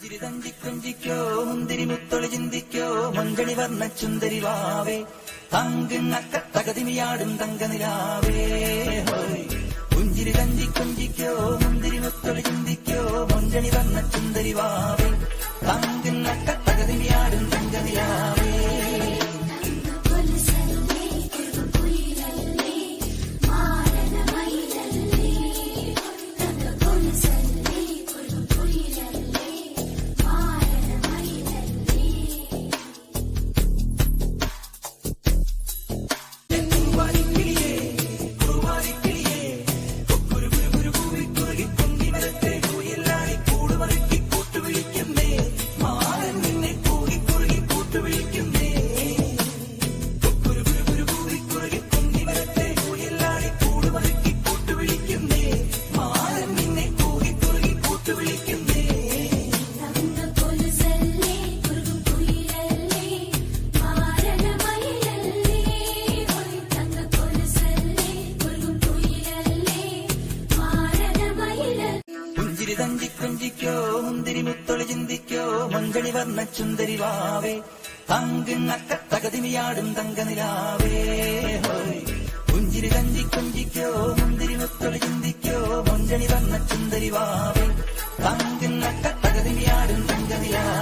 പുഞ്ചിരി തഞ്ചി കൊഞ്ചിക്കോ മുന്തിരി മുത്തൊളി ചിന്തിക്കോ മഞ്ചണി വർണ്ണ ചുന്ദരി വാവേ തങ്കുന്നക്ക തകതിമിയാടും തങ്കനിലാവേ പുഞ്ചിരി തഞ്ചി കൊഞ്ചിക്കോ മുന്തിരി മുത്തൊളി ചിന്തിക്കോ മഞ്ചണി വർണ്ണ ചുന്ദരി വാവേ തങ്കുന്നക്ക തകതിമിയാടും തങ്കനിലാവേ തഞ്ചി കൊഞ്ചിക്കോ മുന്തിരി മുത്തൊളി ചിന്തിക്കോ മഞ്ചണി വർണ്ണ ചുന്ദരി വാവേ തങ്കുന്നക്ക തകതിമിയാടും തങ്കനിലാവേ പുഞ്ചിരി തഞ്ചി കൊഞ്ചിക്കോ മുന്തിരി മുത്തൊളി ചിന്തിക്കോ മഞ്ചണി വർണ്ണ ചുന്ദരി വാവേ തങ്കുന്നക്ക തകതിമിയാടും തങ്കനിലാവേ